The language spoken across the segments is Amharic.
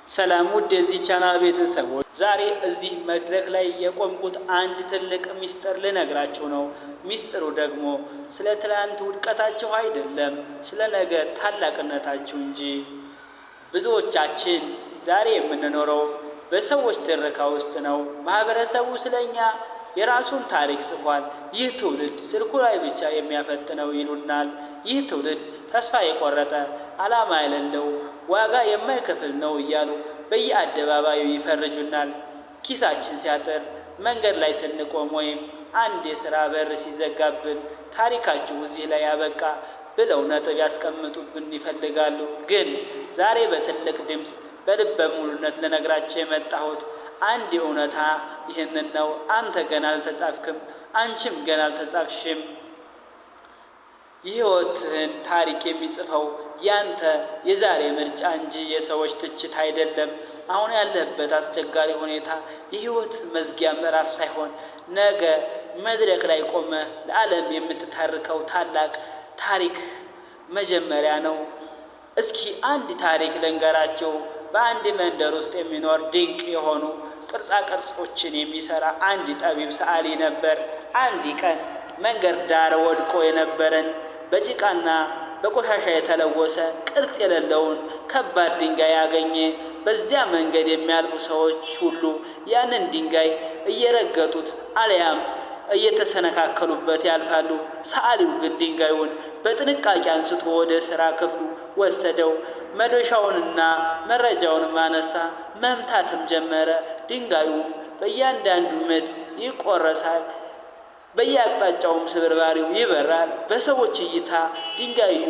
ሰላም ውድ የዚህ ቻናል ቤተሰቦች፣ ዛሬ እዚህ መድረክ ላይ የቆምኩት አንድ ትልቅ ሚስጥር ልነግራችሁ ነው። ሚስጥሩ ደግሞ ስለ ትላንት ውድቀታችሁ አይደለም፣ ስለ ነገ ታላቅነታችሁ እንጂ። ብዙዎቻችን ዛሬ የምንኖረው በሰዎች ትረካ ውስጥ ነው። ማህበረሰቡ ስለኛ የራሱን ታሪክ ጽፏል። ይህ ትውልድ ስልኩ ላይ ብቻ የሚያፈጥነው ይሉናል። ይህ ትውልድ ተስፋ የቆረጠ ዓላማ የሌለው ዋጋ የማይከፍል ነው እያሉ በየአደባባዩ ይፈርጁናል። ኪሳችን ሲያጥር፣ መንገድ ላይ ስንቆም ወይም አንድ የሥራ በር ሲዘጋብን ታሪካችሁ እዚህ ላይ ያበቃ ብለው ነጥብ ያስቀምጡብን ይፈልጋሉ። ግን ዛሬ በትልቅ ድምፅ በልበ ሙሉነት ልነግራቸው የመጣሁት አንድ እውነታ ይህንን ነው። አንተ ገና አልተጻፍክም፣ አንቺም ገና አልተጻፍሽም። የሕይወትህን ታሪክ የሚጽፈው ያንተ የዛሬ ምርጫ እንጂ የሰዎች ትችት አይደለም። አሁን ያለህበት አስቸጋሪ ሁኔታ የሕይወት መዝጊያ ምዕራፍ ሳይሆን ነገ መድረክ ላይ ቆመ ለዓለም የምትታርከው ታላቅ ታሪክ መጀመሪያ ነው። እስኪ አንድ ታሪክ ልንገራችሁ። በአንድ መንደር ውስጥ የሚኖር ድንቅ የሆኑ ቅርጻ ቅርጾችን የሚሰራ አንድ ጠቢብ ሰዓሊ ነበር። አንድ ቀን መንገድ ዳር ወድቆ የነበረን በጭቃና በቆሻሻ የተለወሰ ቅርጽ የሌለውን ከባድ ድንጋይ ያገኘ። በዚያ መንገድ የሚያልፉ ሰዎች ሁሉ ያንን ድንጋይ እየረገጡት አልያም እየተሰነካከሉበት ያልፋሉ። ሰዓሊው ግን ድንጋዩን በጥንቃቄ አንስቶ ወደ ሥራ ክፍሉ ወሰደው። መዶሻውንና መረጃውን ማነሳ፣ መምታትም ጀመረ። ድንጋዩም በእያንዳንዱ ምት ይቆረሳል፣ በየአቅጣጫውም ስብርባሪው ይበራል። በሰዎች እይታ ድንጋዩ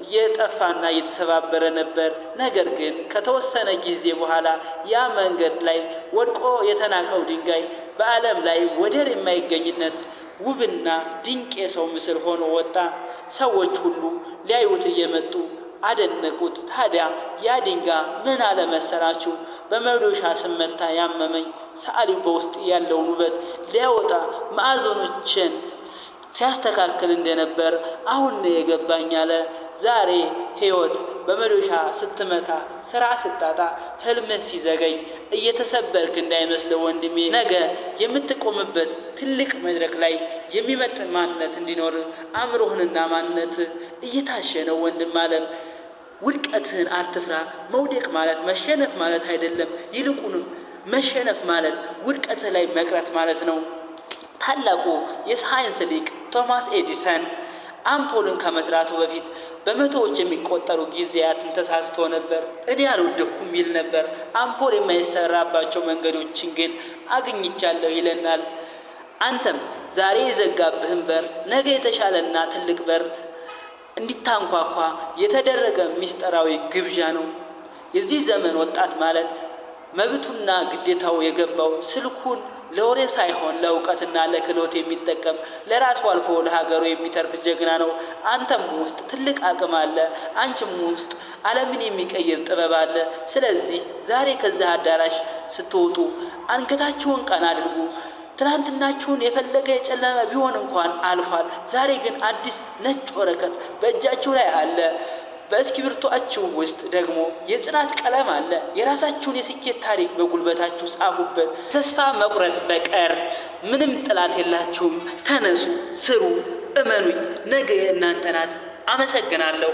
እየጠፋና እየተሰባበረ ነበር። ነገር ግን ከተወሰነ ጊዜ በኋላ ያ መንገድ ላይ ወድቆ የተናቀው ድንጋይ በዓለም ላይ ወደር የማይገኝነት ውብና ድንቅ የሰው ምስል ሆኖ ወጣ። ሰዎች ሁሉ ሊያዩት እየመጡ አደነቁት። ታዲያ ያ ድንጋይ ምን አለ መሰላችሁ? በመዶሻ ስመታ ያመመኝ ሰዓሊው በውስጥ ያለውን ውበት ሊያወጣ ማዕዘኖችን ሲያስተካክል እንደነበር አሁን ነው የገባኝ አለ። ዛሬ ሕይወት በመዶሻ ስትመታ፣ ስራ ስታጣ፣ ህልምህ ሲዘገይ እየተሰበርክ እንዳይመስል ወንድሜ፣ ነገ የምትቆምበት ትልቅ መድረክ ላይ የሚመጥን ማንነት እንዲኖር አእምሮህንና ማንነትህ እየታሸ ነው ወንድም አለም። ውድቀትህን አትፍራ። መውደቅ ማለት መሸነፍ ማለት አይደለም። ይልቁንም መሸነፍ ማለት ውድቀትህ ላይ መቅረት ማለት ነው። ታላቁ የሳይንስ ሊቅ ቶማስ ኤዲሰን አምፖልን ከመስራቱ በፊት በመቶዎች የሚቆጠሩ ጊዜያትን ተሳስቶ ነበር። እኔ አልወደኩም ይል ነበር። አምፖል የማይሰራባቸው መንገዶችን ግን አግኝቻለሁ ይለናል። አንተም ዛሬ የዘጋብህን በር ነገ የተሻለና ትልቅ በር እንዲታንኳኳ የተደረገ ሚስጥራዊ ግብዣ ነው። የዚህ ዘመን ወጣት ማለት መብቱና ግዴታው የገባው ስልኩን ለወሬ ሳይሆን ለእውቀትና ለክህሎት የሚጠቀም ለራሱ አልፎ ለሀገሩ የሚተርፍ ጀግና ነው። አንተም ውስጥ ትልቅ አቅም አለ። አንቺም ውስጥ ዓለምን የሚቀይር ጥበብ አለ። ስለዚህ ዛሬ ከዚህ አዳራሽ ስትወጡ አንገታችሁን ቀና አድርጉ። ትላንትናችሁን የፈለገ የጨለመ ቢሆን እንኳን አልፏል። ዛሬ ግን አዲስ ነጭ ወረቀት በእጃችሁ ላይ አለ። በእስክሪብቶአችሁ ውስጥ ደግሞ የጽናት ቀለም አለ። የራሳችሁን የስኬት ታሪክ በጉልበታችሁ ጻፉበት። ተስፋ መቁረጥ በቀር ምንም ጥላት የላችሁም። ተነሱ፣ ስሩ፣ እመኑኝ፣ ነገ የእናንተ ናት። አመሰግናለሁ።